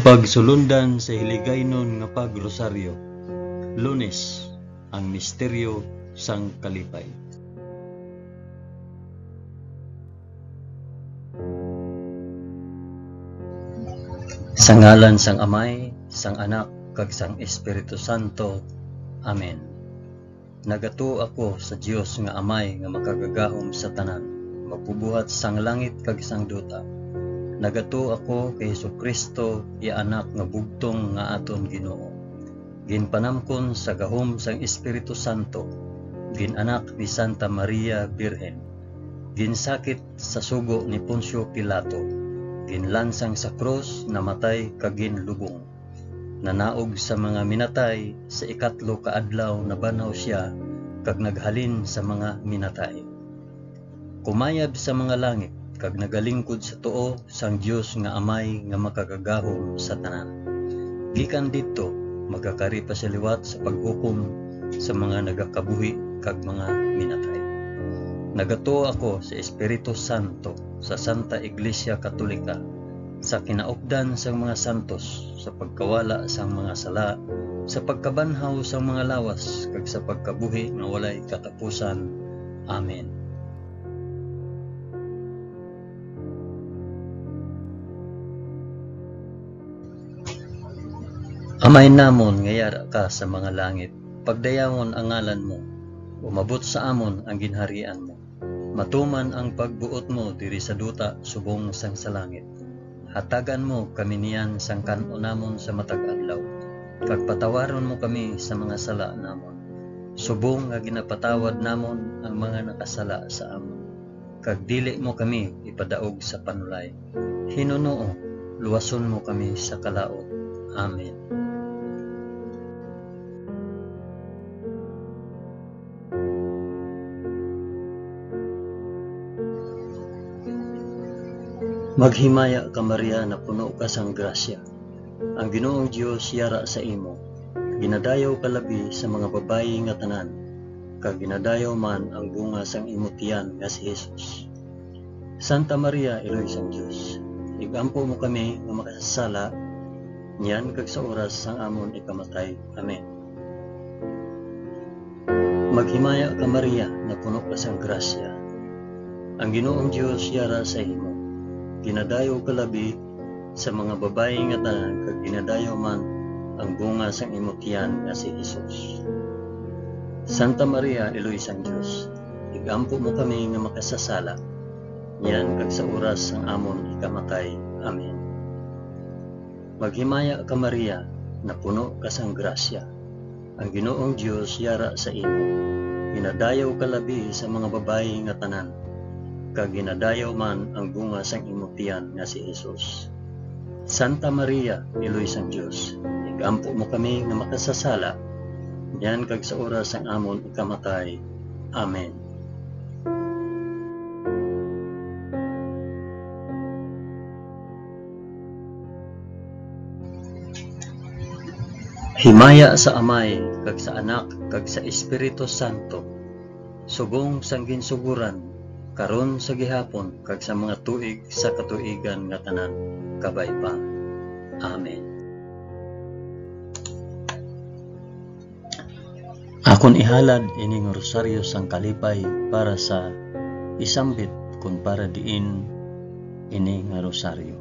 Pagsulundan sa hiligaynon nga pagrosaryo. Lunes, ang misteryo sang kalipay. Sa ngalan sang Amay, sang Anak, kag sang Espiritu Santo. Amen. Nagato ako sa Dios nga Amay nga makagagahom sa tanan, magpubuhat sang langit kag sang duta. Nagato ako kay Jesucristo, iya anak nga bugtong nga aton Ginoo. Ginpanamkon sa gahom sang Espiritu Santo, ginanak ni Santa Maria Birhen, ginsakit sa sugo ni Poncio Pilato, ginlansang sa krus, namatay kag ginlubong. Nanaog sa mga minatay, sa ikatlo ka adlaw nabanaw siya kag naghalin sa mga minatay. Kumayab sa mga langit kag nagalingkod sa tuo sang Dios nga Amay nga makagagahom sa tanan. Gikan didto magakari pa sa liwat sa paghukom sa mga nagakabuhi kag mga minatay. Nagato ako sa Espiritu Santo, sa Santa Iglesia Katolika, sa kinaupdan sang mga santos, sa pagkawala sang mga sala, sa pagkabanhaw sang mga lawas kag sa pagkabuhi nga walay katapusan. Amen. Amay namon nga yara ka sa mga langit, pagdayawon ang ngalan mo, umabot sa amon ang ginharian mo. Matuman ang pagbuot mo diri sa duta subong sang sa langit. Hatagan mo kami niyan sang kan-o namon sa matag adlaw, kag patawaron mo kami sa mga sala namon. Subong nga ginapatawad namon ang mga nakasala sa amon. Kag dili mo kami ipadaog sa panulay. Hinunoo, luwason mo kami sa kalaot. Amen. Maghimaya ka Maria na puno ka sang grasya. Ang Ginoong Dios yara sa imo. Ginadayaw ka labi sa mga babayi nga tanan, kag ginadayaw man ang bunga sang imo tiyan nga si Jesus. Santa Maria, Iloy sang Dios, igampo mo kami nga makasasala, niyan kag sa oras sang amon ikamatay. Amen. Maghimaya ka Maria na puno ka sang grasya. Ang Ginoong Dios yara sa imo. Ginadayaw ka labi sa mga babayi nga tanan, kag ginadayaw man ang bunga sang imo tiyan nga si Jesus. Santa Maria, Iloy sang Dios, igampo mo kami nga makasasala, niyan kag sa oras sang amon ikamatay. Amen. Maghimaya ka Maria na puno ka sang grasya. Ang Ginoong Dios yara sa imo. Ginadayaw ka labi sa mga babayi nga tanan, kag ginadayaw man ang bunga sang imo tiyan nga si Jesus. Santa Maria, Iloy sang Dios, igampo mo kami nga makasasala, diyan kag sa oras sang amon ikamatay. Amen. Himaya sa Amay, kag sa Anak, kag sa Espiritu Santo, subong sang ginsuguran, karon sa gihapon kag sa mga tuig sa katuigan nga tanan, kabay pa. Amen. Akon ihalad ining rosaryo sang kalipay para sa isambit kun para diin ini nga rosaryo.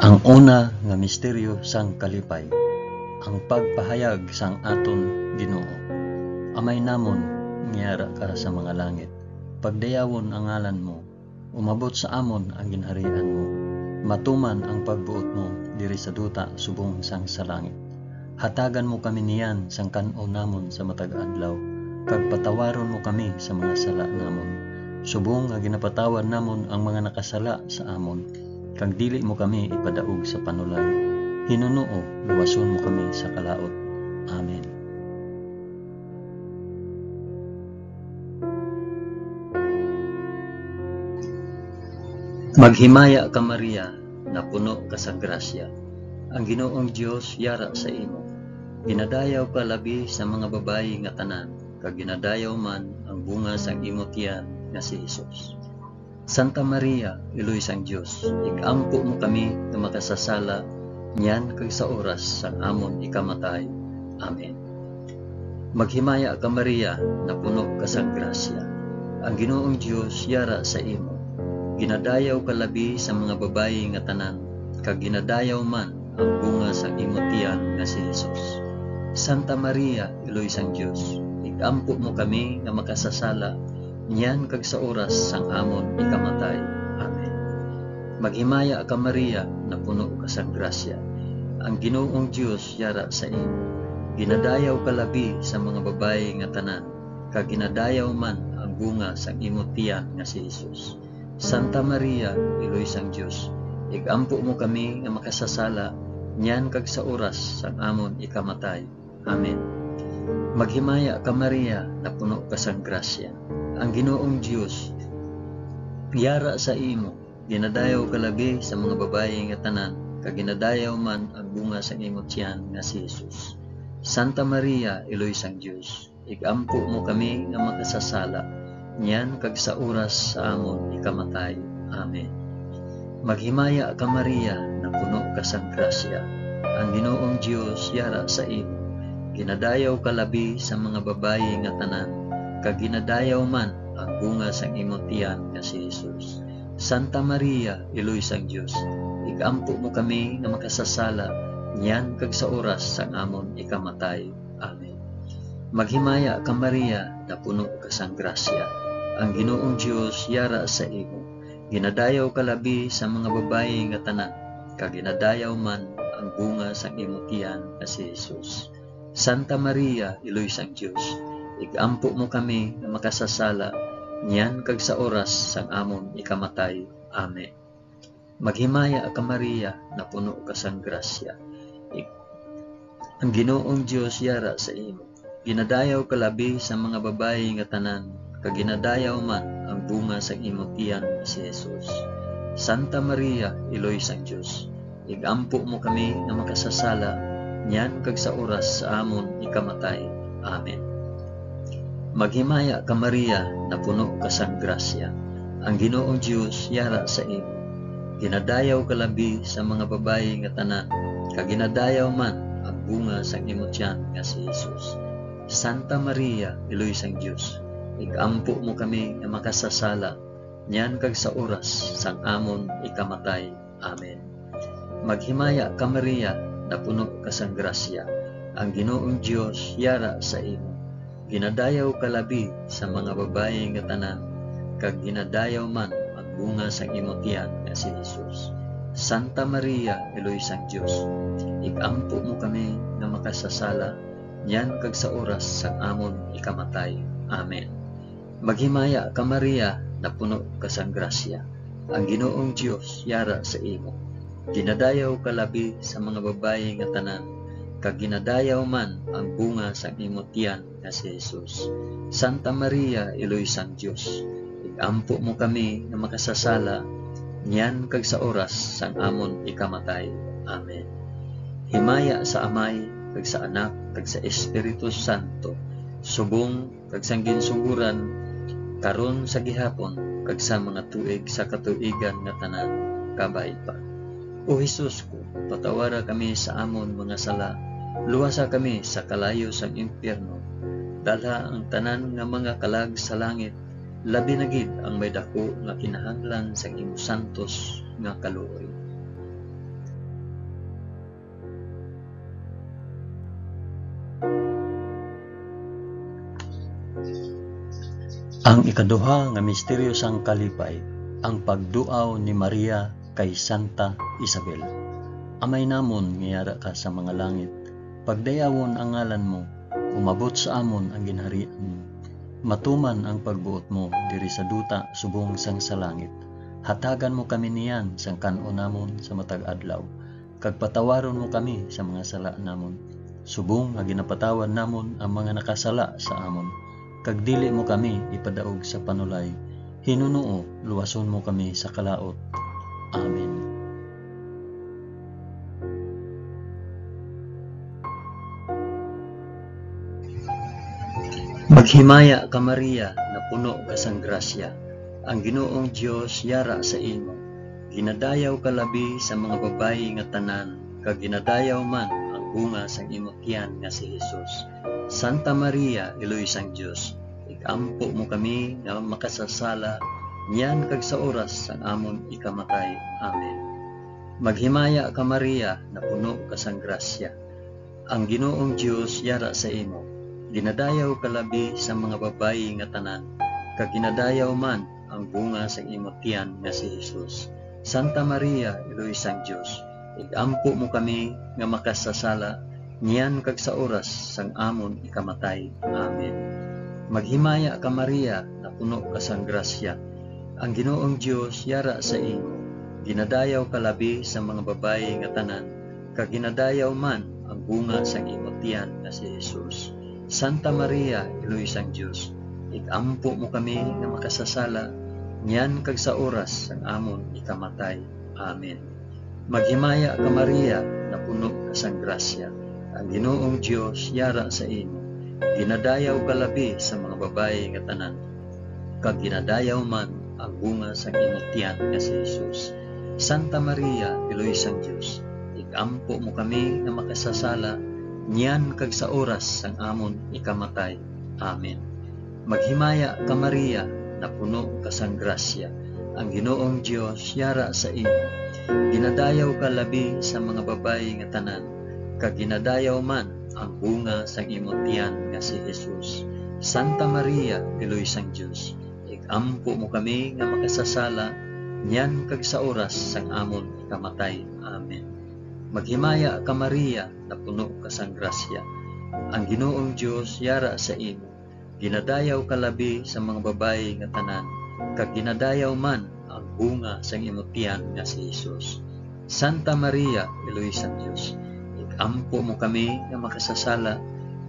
Ang una nga misteryo sang kalipay, ang pagpahayag sang aton Ginoo. Amay namon, ngiyara ka sa mga langit, pagdayawon ang ngalan mo, umabot sa amon ang ginharian mo, matuman ang pagbuot mo diri sa duta subong sang sa langit. Hatagan mo kami niyan sang kan-o namon sa matag adlaw, kag patawaron mo kami sa mga sala namon, subong nga ginapatawad namon ang mga nakasala sa amon, kag dili mo kami ipadaog sa panulay. Hinunoo, luwason mo kami sa kalaot. Amen. Maghimaya ka Maria na puno ka sa grasya. Ang Ginoong Dios yara sa imo. Ginadayaw ka labi sa mga babayi nga tanan, kag ginadayaw man ang bunga sang imong tiyan nga si Hesus. Santa Maria, Iloy sang Dios, igampo mo kami nga makasasala niyan kag sa oras sang amon ikamatay. Amen. Maghimaya ka Maria, na puno ka sang grasya. Ang Ginoong Dios yara sa imo. Ginadayaw ka labi sa mga babayi nga tanan, kag ginadayaw man ang bunga sang imong tiyan nga si Hesus. Santa Maria, Iloy sang Dios, igampo mo kami nga makasasala niyan kag sa oras sang amon ikamatay. Amen. Maghimaya ka Maria, na puno ka sang grasya. Ang Ginoong Dios yara sa imo. Ginadayaw ka labi sa mga babayi nga tanan, kag ginadayaw man ang bunga sang imong tiyan nga si Hesus. Santa Maria, Iloy sang Dios, igampo mo kami nga makasasala niyan kag sa oras sang amon ikamatay. Amen. Maghimaya ka Maria, na puno ka sang grasya. Ang Ginoong Dios yara sa imo. Ginadayaw ka labi sa mga babayi nga tanan, kag ginadayaw man ang bunga sang imong tiyan nga si Hesus. Santa Maria, Iloy sang Dios, igampo mo kami nga makasasala niyan kag sa oras sa amon ikamatay. Amen. Maghimaya ka Maria, na puno ka sang grasya. Ang Ginoong Dios yara sa imo. Ginadayaw ka labi sa mga babayi nga tanan, kag ginadayaw man ang bunga sang imong tiyan nga si Hesus. Santa Maria, Iloy sang Dios, igampo mo kami nga makasasala niyan kag sa oras sang amon ikamatay. Amen. Maghimaya ka Maria, na puno ka sang grasya. Ang Ginoong Dios yara sa imo. Ginadayaw ka labi sa mga babayi nga tanan, kag ginadayaw man ang bunga sang imong tiyan nga si Hesus. Santa Maria, Iloy sang Dios, igampo mo kami nga makasasala niyan kag sa oras sang amon ikamatay. Amen. Maghimaya ka Maria, na puno ka sang grasya. Ang Ginoong Dios yara sa imo. Ginadayaw ka labi sa mga babayi nga tanan, kag ginadayaw man ang bunga sang imong tiyan nga si Hesus. Santa Maria, Iloy sang Dios, igampo mo kami nga makasasala niyan kag sa oras sa amon ikamatay. Amen. Maghimaya ka Maria, na puno ka sang grasya. Ang Ginoong Dios yara sa imo. Ginadayaw ka labi sa mga babayi nga tanan, kag ginadayaw man ang bunga sang imong tiyan nga si Hesus. Santa Maria, Iloy sang Dios, igampo mo kami nga makasasala niyan kag sa oras sang amon ikamatay. Amen. Maghimaya ka Maria, na puno ka sang grasya. Ang Ginoong Dios yara sa imo. Ginadayaw ka labi sa mga babayi nga tanan, kag ginadayaw man ang bunga sang imong tiyan nga si Hesus. Santa Maria, Iloy sang Dios, igampo mo kami nga makasasala niyan kag sa oras sang amon ikamatay. Amen. Maghimaya ka Maria, na puno ka sang grasya. Ang Ginoong Dios yara sa imo. Ginadayaw ka labi sa mga babayi nga tanan, kag ginadayaw man ang bunga sang imong tiyan nga si Hesus. Santa Maria, Iloy sang Dios, igampo mo kami nga makasasala niyan kag sa oras sang amon ikamatay. Amen. Himaya sa Amay, kag sa Anak, kag sa Espiritu Santo, subong kag sang ginsuguran, karon sa gihapon, kag sa mga tuig sa katuigan nga tanan, kabay pa. O Hesus ko, patawara kami sa amon mga sala, luwasa kami sa kalayo sang impyerno, dalha ang tanan nga mga kalag sa langit, labi na gid ang may dako nga kinahanglan sa imong santos nga kaluoy. Ang ikaduha nga misteryo sang kalipay, ang pagduaw ni Maria kay Santa Isabel. Amay namon ngiyara ka sa mga langit, pagdayawon ang ngalan mo, umabot sa amon ang ginharian mo. Matuman ang pagbuot mo diri sa duta subong sang sa langit. Hatagan mo kami niyan sang kan-o namon sa matag adlaw, kag patawaron mo kami sa mga sala namon. Subong nga ginapatawad namon ang mga nakasala sa amon, kag dili mo kami ipadaog sa panulay. Hinuno luwason mo kami sa kalaot. Amen. Maghimaya ka Maria, na puno ka sang grasya. Ang Ginoong Dios yara sa imo. Ginadayaw ka labi sa mga babayi nga tanan, kag ginadayaw man ang bunga sang imong tiyan nga si Jesus. Santa Maria, Iloy sang Dios, igampo mo kami nga makasasala, niyan kag sa oras sang amon ikamatay. Amen. Maghimaya ka Maria, na puno ka sang grasya. Ang Ginoong Dios yara sa imo. Ginadayaw ka labi sa mga babayi nga tanan, kag ginadayaw man ang bunga sa imong tiyan nga si Jesus. Santa Maria, Iloy sang Dios, igampo mo kami nga makasasala, niyan kag sa oras sang amon ikamatay. Amen. Maghimaya ka Maria, na puno ka sang grasya. Ang Ginoong Dios yara sa imo. Ginadayaw ka labi sa mga babayi nga tanan, kag ginadayaw man ang bunga sang imong tiyan nga si Jesus. Santa Maria, Iloy sang Dios, igampo mo kami nga makasasala, niyan kag sa oras sang amon ikamatay. Amen. Maghimaya ka Maria, na puno ka sang grasya. Ang Ginoong Dios yara sa imo. Ginadayaw ka labi sa mga babayi nga tanan, kag ginadayaw man ang bunga sang imong tiyan nga si Jesus. Santa Maria, Iloy sang Dios, igampo mo kami nga makasasala, niyan kag sa oras sang amon ikamatay. Amen. Maghimaya ka Maria, na puno ka sang grasya. Ang Ginoong Dios yara sa imo. Ginadayaw ka labi sa mga babayi nga tanan, kag ginadayaw man ang bunga sang imong tiyan nga si Jesus. Santa Maria, Iloy sang Dios, igampo mo kami nga makasasala, niyan kag sa oras sang amon ikamatay. Amen. Maghimaya ka Maria, na puno ka sang grasya. Ang Ginoong Dios yara sa imo. Ginadayaw ka labi sa mga babayi nga tanan, kag ginadayaw man ang bunga sang imong tiyan nga si Jesus. Santa Maria, Iloy sang Dios, igampo mo kami nga makasasala,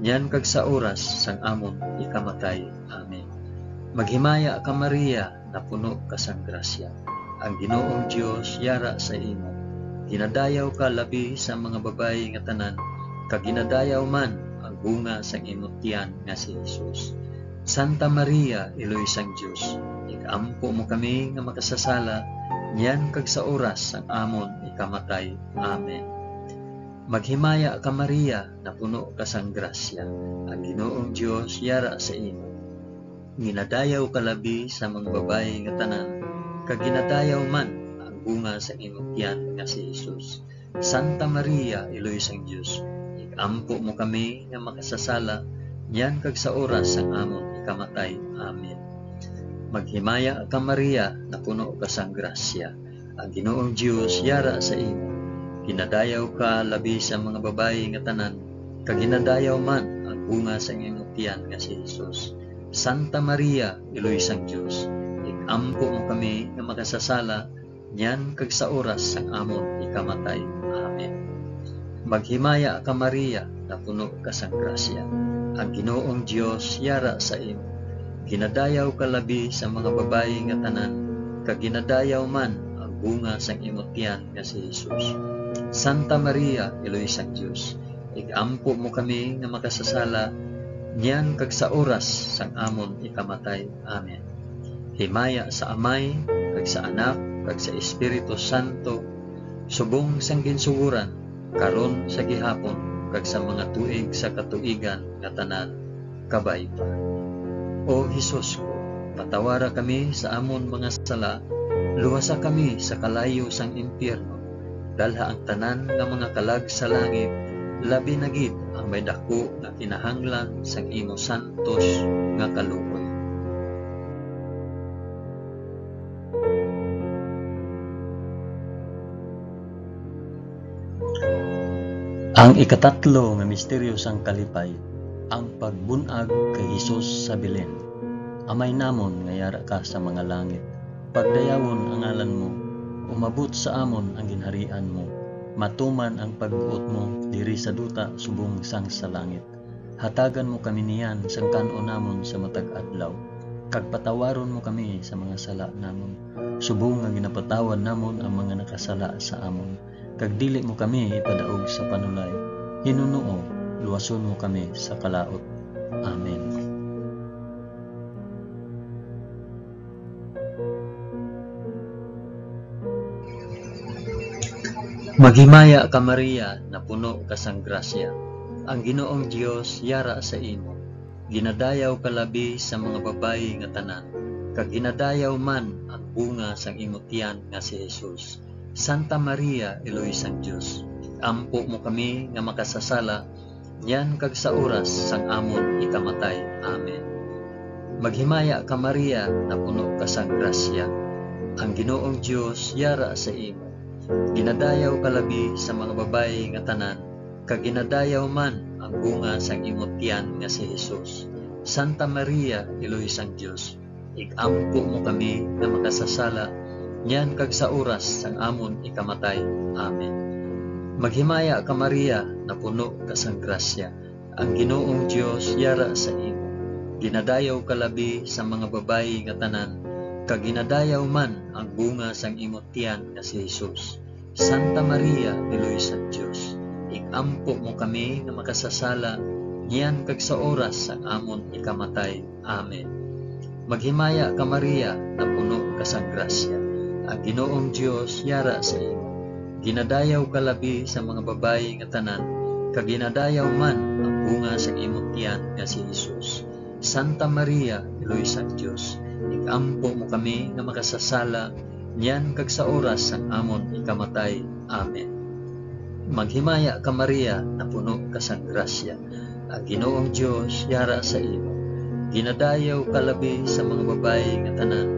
niyan kag sa oras sang amon ikamatay. Amen. Maghimaya ka Maria, na puno ka sang grasya. Ang Ginoong Dios yara sa imo. Ginadayaw ka labi sa mga babayi nga tanan, kag ginadayaw man ang bunga sang imong tiyan nga si Jesus. Santa Maria, Iloy sang Dios, igampo mo kami nga makasasala, niyan kag sa oras sang amon ikamatay. Amen. Maghimaya ka Maria, na puno ka sang grasya. Ang Ginoong Dios yara sa imo. Ginadayaw ka labi sa mga babayi nga tanan, kag ginadayaw man ang bunga sa imong tiyan nga si Jesus. Santa Maria, Iloy sang Dios, igampo mo kami nga makasasala, niyan kag sa oras sang amon ikamatay. Amen. Maghimaya ka Maria, na puno ka sang grasya. Ang Ginoong Dios yara sa imo. Ginadayaw ka labi sa mga babayi nga tanan, kag ginadayaw man ang bunga sa imong tiyan nga si Jesus. Santa Maria, Iloy sang Dios, igampo mo kami nga makasasala, niyan kag sa oras sang amon ikamatay. Amen. Maghimaya ka Maria, na puno ka sang grasya. Ang Ginoong Dios yara sa imo. Ginadayaw ka labi sa mga babayi nga tanan, kag ginadayaw man ang bunga sang imong tiyan nga si Jesus. Santa Maria, Iloy sang Dios, igampo mo kami nga makasasala, niyan kag sa oras sang amon ikamatay. Amen. Himaya sa Amay, kag sa Anak, kag sa Espiritu Santo, subong sang ginsuguran, karon sa gihapon, kag sa mga tuig sa katuigan nga tanan, kabay pa. O Hesus ko, patawara kami sa amon mga sala, luwasa kami sa kalayo sang impyerno, dalha ang tanan nga mga kalag sa langit, labi na gid ang may dako nga kinahanglan sang imo santos nga kaluoy. Ang ikatatlo nga misteryo sang kalipay, ang pagbunag kay Hesus sa Belen. Amay namon nga yara ka sa mga langit, pagdayawon ang ngalan mo, umabot sa amon ang ginharian mo, matuman ang pagbuot mo diri sa duta subong sang sa langit. Hatagan mo kami niyan sang kanon namon sa matag adlaw, kag patawaron mo kami sa mga sala namon, subong nga ginapatawad namon ang mga nakasala sa amon, kag dili mo kami ipadaog sa panulay. Hinuno, luwason mo kami sa kalaot. Amen. Maghimaya ka Maria, na puno ka sang grasya. Ang Ginoong Dios yara sa imo. Ginadayaw ka labi sa mga babayi nga tanan, kag ginadayaw man ang bunga sang imong tiyan nga si Jesus. Santa Maria, Eloy sang Dios, ampo mo kami nga makasasala, yan kag sa oras sang amon ikamatay. Amen. Maghimaya ka Maria, na puno ka sang grasya. Ang Ginoong Dios yara sa imo. Ginadayaw ka labi sa mga babayi nga tanan, kag ginadayaw man ang bunga sang imong tiyan nga si Jesus. Santa Maria, Eloy sang Dios, igampo mo kami nga makasasala, yan kag sa oras sang amon ikamatay. Amen. Maghimaya ka Maria, na puno ka sang grasya. Ang Ginoong Dios yara sa imo. Ginadayaw ka labi sa mga babayi nga tanan, kag ginadayaw man ang bunga sang imong tiyan nga si Jesus. Santa Maria, Eloy sang Dios, igampo mo kami nga makasasala, yan kag sa oras sang amon ikamatay. Amen. Maghimaya ka Maria, na puno ka sang grasya. Ang Ginoong Dios yara sa imo. Ginadayaw ka labi sa mga babayi nga tanan, kag ginadayaw man ang bunga sang imong tiyan nga si Jesus. Santa Maria, Eloy sang Dios, igampo mo kami nga makasasala, yan kag sa oras sang amon ikamatay. Amen. Maghimaya ka Maria, na puno ka sang grasya. Ang Ginoong Dios yara sa imo. Ginadayaw ka labi sa mga babayi nga tanan,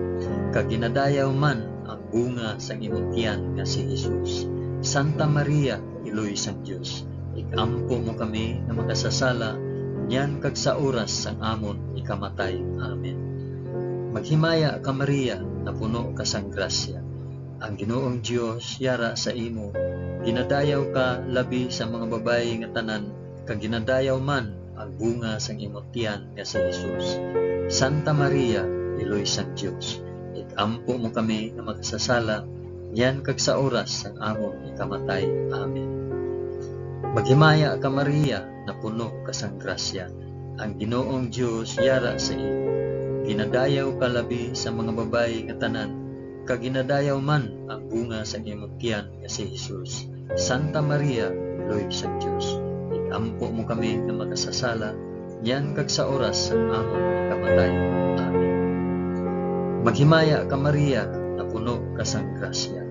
kag ginadayaw man ang bunga sang imong tiyan nga si Jesus. Santa Maria, Eloy sang Dios, igampo mo kami nga makasasala, yan kag sa oras sang amon ikamatay. Amen. Maghimaya ka Maria, na puno ka sang grasya. Ang Ginoong Dios yara sa imo. Ginadayaw ka labi sa mga babayi nga tanan, kag ginadayaw man ang bunga sang imong tiyan nga si Jesus. Santa Maria, Eloy sang Dios, igampo mo kami nga makasasala, yan kag sa oras sang amon ikamatay. Amen. Maghimaya ka Maria, na puno ka sang grasya. Ang Ginoong Dios yara sa imo. Ginadayaw ka labi sa mga babayi nga tanan, kag ginadayaw man ang bunga sang imong tiyan nga si Jesus. Santa Maria, Eloy sang Dios, igampo mo kami nga makasasala, yan kag sa oras sang amon ikamatay. Amen. Maghimaya ka Maria, na puno ka sang grasya.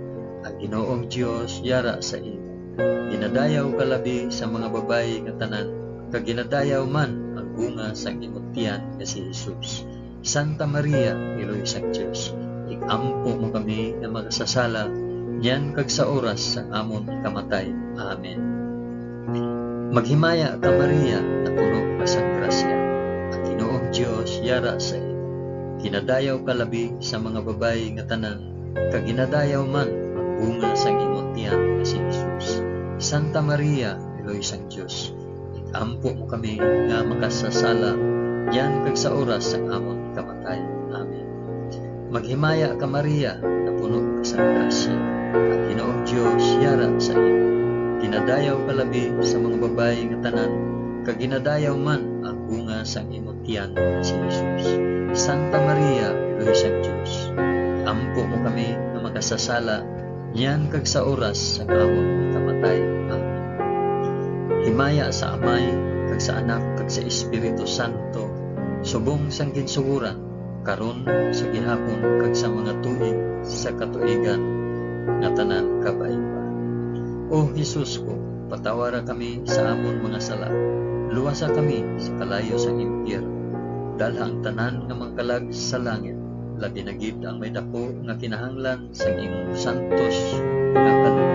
Ang Ginoong Dios yara sa imo. Ginadayaw ka labi sa mga babayi nga tanan, kag ginadayaw man ang bunga sang imong tiyan nga si Jesus. Santa Maria, Eloy sang Dios, igampo mo kami nga makasasala, yan kag sa oras sang amon ikamatay. Amen. Maghimaya ka Maria, na puno ka sang grasya. Ang Ginoong Dios yara sa imo. Ginadayaw ka labi sa mga babayi nga tanan, kag ginadayaw man ang bunga sang imong tiyan nga si Jesus. Santa Maria, Eloy sang Dios, igampo mo kami nga makasasala, yan kag sa oras sang amon ikamatay. Amen. Maghimaya ka Maria, na puno ka sang grasya. Ang Ginoong Dios yara sa imo. Ginadayaw ka labi sa mga babayi nga tanan, kag ginadayaw man ang bunga sang imong tiyan nga si Jesus. Santa Maria, Eloy sang Dios, ampo mo kami nga makasasala, yan kag sa oras sang amon ikamatay. Amen. Himaya sa Amay, kag sa Anak, kag sa Espiritu Santo, subong sang ginsuguran, karon sa gihapon, kag sa mga tuig sa katuigan nga tanan kabaiba. O Jesus ko, patawara kami sa amon mga sala, luwasa kami sa kalayo sa impyerno, dalhang tanan nga mangkalag sa langit, labi na gid ang may dako nga kinahanglan sa imong santos nga kaloob.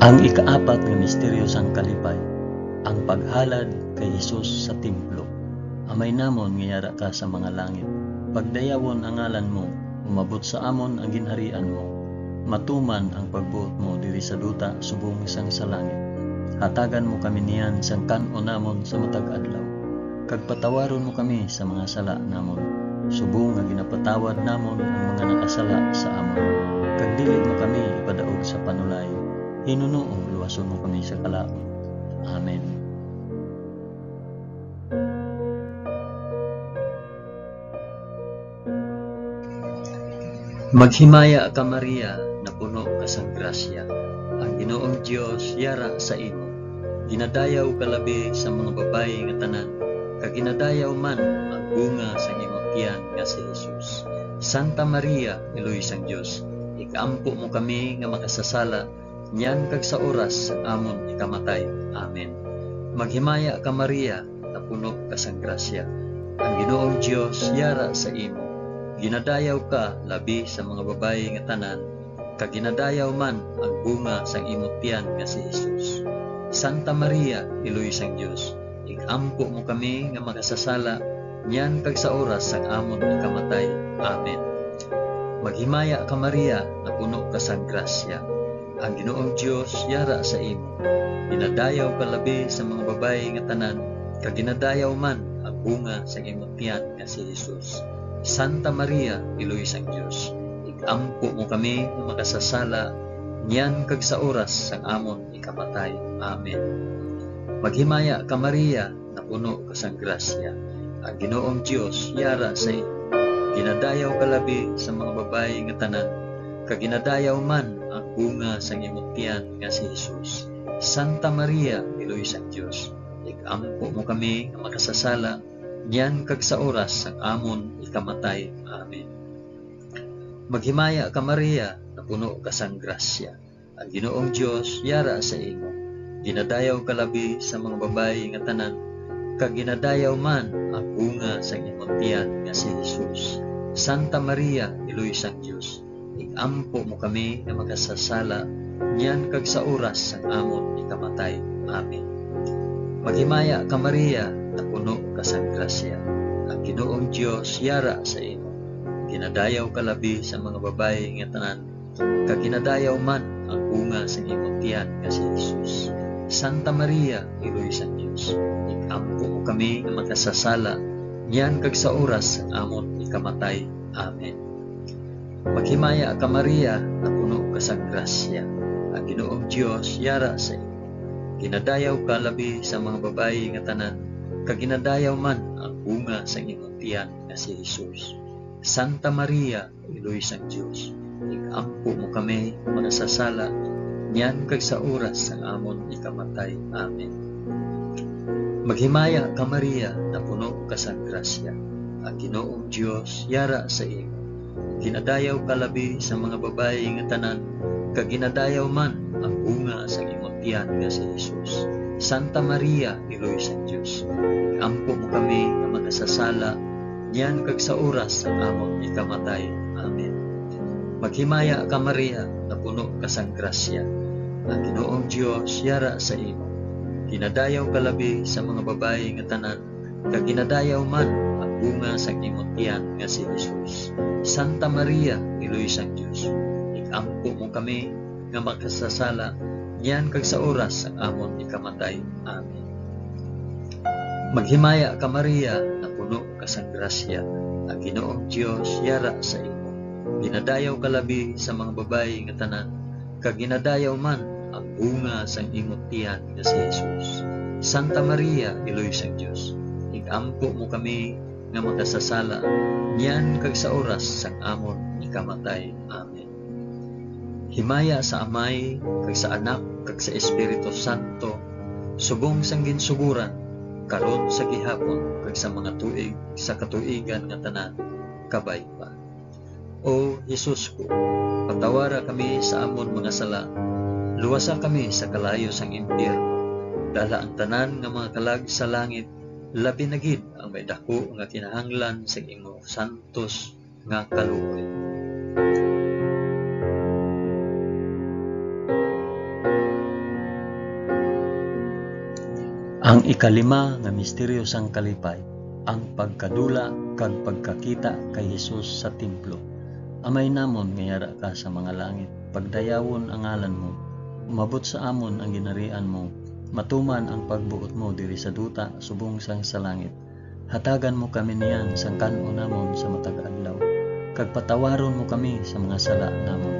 Ang ikaapat nga misteryo sang kalipay, ang paghalad kay Jesus sa templo. Amay namon nga yara ka sa mga langit, pagdayawon ang ngalan mo, umabot sa amon ang ginharian mo, matuman ang pagbuot mo diri sa duta subong sang sa langit. Hatagan mo kami niyan sang kan-o namon sa matag adlaw, kag patawaron mo kami sa mga sala namon, subong nga ginapatawad namon ang mga nakasala sa amon, kag dili mo kami ipadaog sa panulay, hinunoong luwason mo kami sa kalaot. Amen. Maghimaya ka Maria, na puno ka sang grasya. Ang Ginoong Dios yara sa imo. Ginadayaw ka labi sa mga babayi nga tanan, kag ginadayaw man ang bunga sa imong tiyan nga si Jesus. Santa Maria, Iloy sang Dios, ikampo mo kami nga makasasala, niyan kag sa oras sa amon ikamatay. Amen. Maghimaya ka Maria, na puno ka sang grasya. Ang Ginoong Dios yara sa imo. Ginadayaw ka labi sa mga babayi nga tanan, kag ginadayaw man ang bunga sang imong tiyan nga si Jesus. Santa Maria, Iloy sang Dios, ikampo mo kami nga makasasala, niyan kag sa oras sang amon ikamatay. Amen. Maghimaya ka Maria, na puno ka sang grasya. Ang Ginoong Dios yara sa imo. Ginadayaw ka labi sa mga babayi nga tanan, kag ginadayaw man ang bunga sang imong tiyan nga si Jesus. Santa Maria, Iloy sang Dios, ikampo mo kami nga makasasala, niyan kag sa oras sang amon ikamatay. Amen. Maghimaya ka Maria, na puno ka sang grasya. Ang Ginoong Dios yara sa imo. Ginadayaw ka labi sa mga babayi nga tanan, kag ginadayaw man ang bunga sang imong tiyan nga si Jesus. Santa Maria, Iloy sang Dios, ikampo mo kami nga makasasala, niyan kag sa oras sang amon ikamatay. Amen. Maghimaya ka Maria, na puno ka sang grasya. Ang Ginoong Dios yara sa imo. Ginadayaw ka labi sa mga babayi nga tanan, kag ginadayaw man ang bunga sang imong tiyan nga si Jesus. Santa Maria, Iloy sang Dios, ikampo mo kami nga makasasala, niyan kag sa oras sang amon ikamatay. Amen. Maghimaya ka Maria, na puno ka sang grasya. Ang Ginoong Dios yara sa imo. Ginadayaw ka labi sa mga babayi nga tanan, kag ginadayaw man ang bunga sa imong tiyan nga si Jesus. Santa Maria, Iloy sang Dios, ikampo mo kami nga makasasala, niyan kag sa oras sang amon ikamatay. Amen. Maghimaya ka Maria, na puno ka sang grasya. Ang Ginoong Dios yara sa imo. Ginadayaw ka labi sa mga babayi nga tanan, kag ginadayaw man ang bunga sa imong tiyan nga si Jesus. Santa Maria, Iloy sang Dios, ikampo mo kami nga makasasala, niyan kag sa oras sang amon ikamatay. Amen. Maghimaya ka Maria, na puno ka sang grasya. Ang Ginoong Dios yara sa imo. Ginadayaw ka labi sa mga babayi nga tanan, kag ginadayaw man ang bunga sa imong tiyan nga si Jesus. Santa Maria, Iloy sang Dios, ikampo mo kami nga makasasala, niyan kag sa oras ang amon ikamatay. Amen. Maghimaya ka Maria, na puno ka sang grasya. Ang Ginoong Dios yara sa imo. Ginadayaw ka labi sa mga babayi nga tanan, kag ginadayaw man ang bunga sa imong tiyan nga si Jesus. Santa Maria, Iloy sang Dios, ikampo mo kami nga makasasala, niyan kag sa oras ang amon ikamatay. Amen. Maghimaya ka Maria, na puno ka sang grasya. Ang Ginoong Dios yara sa imo. Ginadayaw ka labi sa mga babayi nga tanan, kag ginadayaw man ang bunga sang imong tiyan nga si Jesus. Santa Maria, Iloy sang Dios, ikampo mo kami nga makasasala, niyan kag sa oras sang amon ikamatay. Amen. Himaya sa Amay, kag sa Anak, kag sa Espiritu Santo, subong sang ginsuguran, karon sa gihapon, kag sa mga tuig, sa katuigan nga tanan, kabay pa. O Jesus ko, patawara kami sa amon mga sala, luwasa kami sa kalayo sang impyerno, dala ang tanan nga mga kalag sa langit, labi na gid ang may dako nga kinahanglan sa imong santos nga kaluoy. Ang ikalima nga misteryo sang kalipay, ang pagkadula kag pagkakita kay Jesus sa templo. Amay namon nga yara ka sa mga langit, pagdayawon ang ngalan mo, umabot sa amon ang ginarian mo, matuman ang pagbuot mo diri sa duta subong sang sa langit. Hatagan mo kami niyan sang kan-o namon sa matag adlaw, kag patawaron mo kami sa mga sala namon,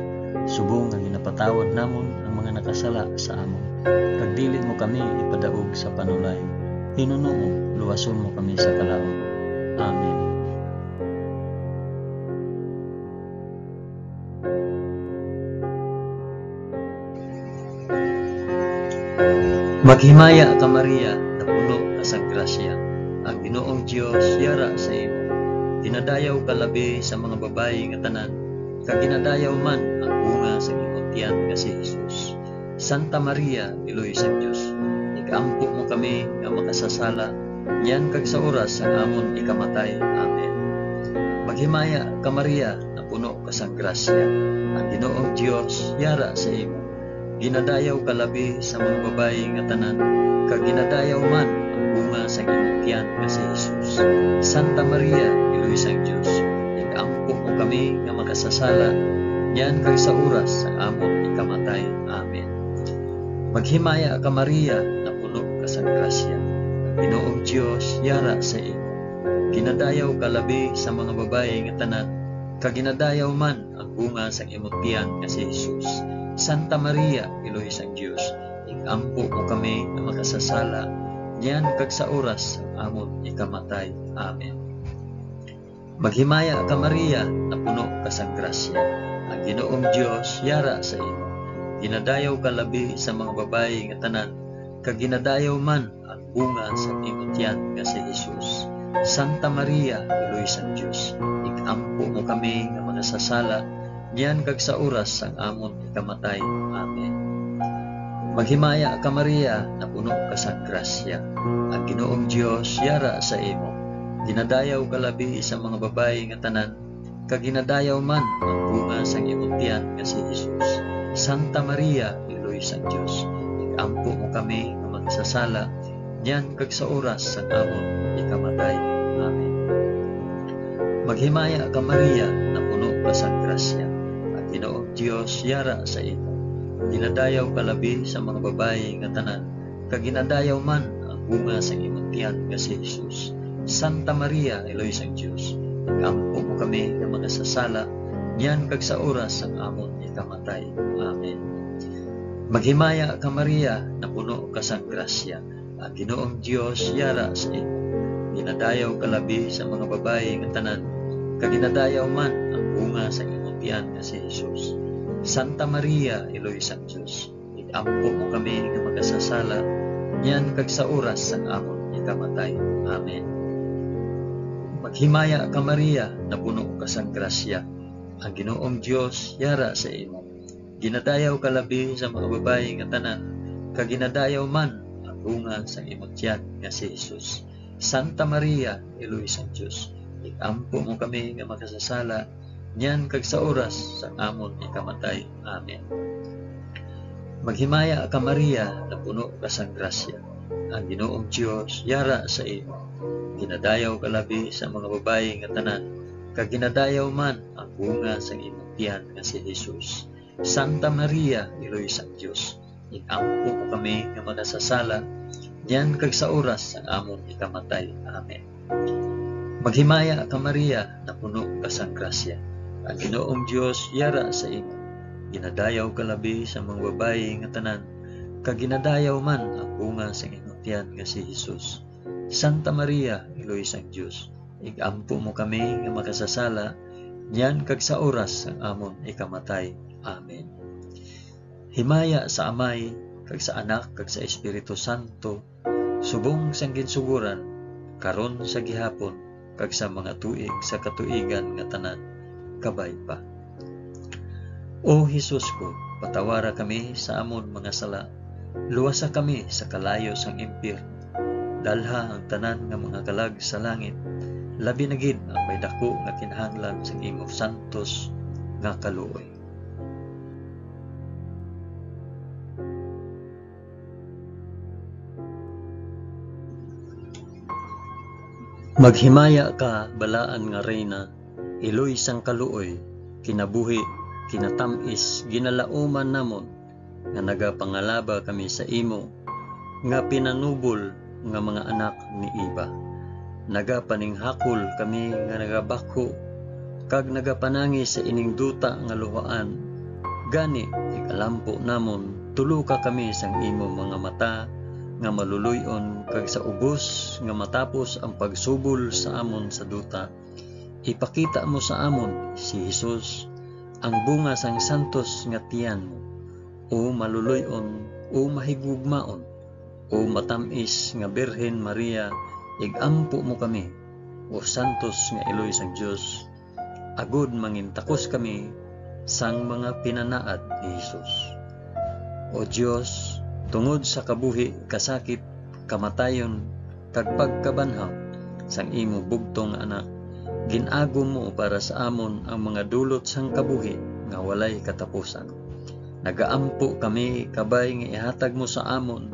subong nga ginapatawad namon ang mga nakasala sa amon. Kag dili mo kami ipadaog sa panulay, hinunoo luwason mo kami sa kalaot. Amen. Maghimaya ka Maria, na puno ka sang grasya. Ang Ginoong Dios yara sa imo. Ginadayaw ka labi sa mga babayi nga tanan, kag ginadayaw man ang bunga sa imong tiyan nga si Jesus. Santa Maria, Iloy sang Dios, ikaampo mo kami nga makasasala, yan kag sa oras ang amon ikamatay. Amen. Maghimaya ka Maria, na puno ka sang grasya. Ang Ginoong Dios yara sa imo. Ginadayaw ka labi sa mga babayi nga tanan, kag ginadayaw man ang bunga sa imong tiyan nga si Jesus. Santa Maria, Iloy sang Dios, ikaampo mo kami nga makasasala, yan kag sa oras ang amon ikamatay. Amen. Maghimaya ka Maria, na puno ka sang grasya. Ang Ginoong Dios yara sa imo. Ginadayaw ka labi sa mga babayi nga tanan, kag ginadayaw man ang bunga sa imong tiyan nga si Jesus. Santa Maria, Iloy sang Dios, ikaampo mo kami nga makasasala, yan kag sa oras ang amon ikamatay. Amen. Maghimaya ka Maria, na puno ka sang grasya. Ang Ginoong Dios yara sa imo. Ginadayaw ka labi sa mga babayi nga tanan, kag ginadayaw man ang bunga sa imong tiyan nga si Jesus. Santa Maria, Iloy sang Dios, ikaampo mo kami nga makasasala, yan kag sa oras ang amon ikamatay. Amen. Maghimaya ka Maria, na puno ka sang grasya. Ang Ginoong Dios yara sa imo. Ginadayaw ka labi sa mga babayi nga tanan, kag ginadayaw man ang bunga sa imong tiyan nga si Jesus. Santa Maria, Iloy sang Dios, ikaampo mo kami nga makasasala, yan kag sa oras ang amon ikamatay. Amen. Maghimaya ka Maria, na puno ka sang grasya. Ang Ginoong Dios yara sa imo. Ginadayaw ka labi sa mga babayi nga tanan, kag ginadayaw man ang bunga sa imong tiyan nga si Jesus. Santa Maria, Iloy sang Dios, ikaampo mo kami nga makasasala, yan kag sa oras ang amon ikamatay. Amen. Maghimaya ka Maria, na puno ka sang grasya. Ang Ginoong Dios yara sa imo. Ginadayaw ka labi sa mga babayi nga tanan, kag ginadayaw man ang bunga sa imong tiyan nga si Jesus. Santa Maria, Iloy sang Dios, ikaampo mo kami nga makasasala, yan kag sa oras ang amon ikamatay. Amen. Maghimaya ka Maria, na puno ka sang grasya. Ang Ginoong Dios yara sa imo. Ginadayaw ka labi sa mga babayi nga tanan, kag ginadayaw man ang bunga sa imong tiyan nga si Jesus. Santa Maria, Iloy sang Dios, ikaampo mo kami nga makasasala, yan kag sa oras sa amon ikamatay. Amen. Maghimaya ka Maria, na puno ka sang grasya. Ang Ginoong Dios yara sa imo. Ginadayaw ka labi sa mga babayi nga tanan, kag ginadayaw man ang bunga sa imong tiyan nga si Jesus. Santa Maria, Iloy sang Dios, ikaampo mo kami nga makasasala, yan kag sa oras ang amon ikamatay. Amen. Maghimaya ka Maria, na puno ka sang grasya. Ang Ginoong Dios yara sa imo. Ginadayaw ka labi sa mga babayi nga tanan, kag ginadayaw man ang bunga sa imong tiyan nga si Jesus. Santa Maria, Iloy sang Dios, ikaampo mo kami nga makasasala, yan kag sa oras ang amon ikamatay. Amen. Himaya sa Amay, kag sa Anak, kag sa Espiritu Santo, subong sang ginsuguran, karon sa gihapon, kag sa mga tuig sa katuigan nga tanan, kabay pa. O Jesus ko, patawara kami sa amon mga sala, luwasa kami sa kalayo sang impyerno, dalha ang tanan nga mga kalag sa langit, labi na gid ang may dako nga kinahanglan sa imong santos nga kaluoy. Maghimaya ka balaan nga reyna, iloy sang kaluoy, kinabuhi, kinatamis, ginalauman namon, nga nagapangalaba kami sa imo, nga pinanubol nga mga anak ni Iba. Nagapaninghakol kami nga nagabako, kag nagapanangi sa ining duta nga luhaan. Gani, ikalampo namon, tuluka kami sang imo mga mata, nga maluluyon, kag sa ubos nga matapos ang pagsubol sa amon sa duta, ipakita mo sa amon si Jesus, ang bunga sang santos nga tiyan mo, o maluluyon, o mahigugmaon, o matamis nga Birhen Maria, igampo mo kami, o santos nga iloy sang Dios, agud mangintakos kami sang mga pinanaad ni Hesus. O Dios, tungod sa kabuhi, kasakit, kamatayon, kag pagkabanhaw sang imo bugtong anak, ginago mo para sa amon ang mga dulot sang kabuhi nga walay katapusan. Nagaampo kami kabay nga ihatag mo sa amon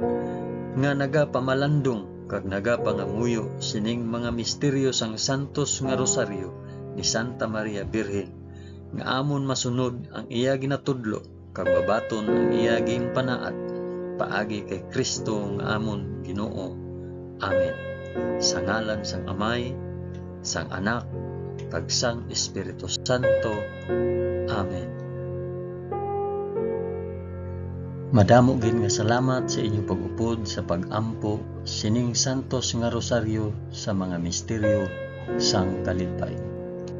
nga nagapamalandong kag nagapangamuyo sining mga misteryo sang santos nga rosaryo ni Santa Maria Birhen, nga amon masunod ang iya ginatudlo kag babaton ang iya ginpanaad paagi kay Kristo nga amon Ginoo. Amen. Sa ngalan sang Amay, sang Anak, kag sang Espiritu Santo. Amen. Madamo gid nga salamat sa inyong pag-upod sa pag-ampo sining santos nga rosaryo sa mga misteryo sang kalipay.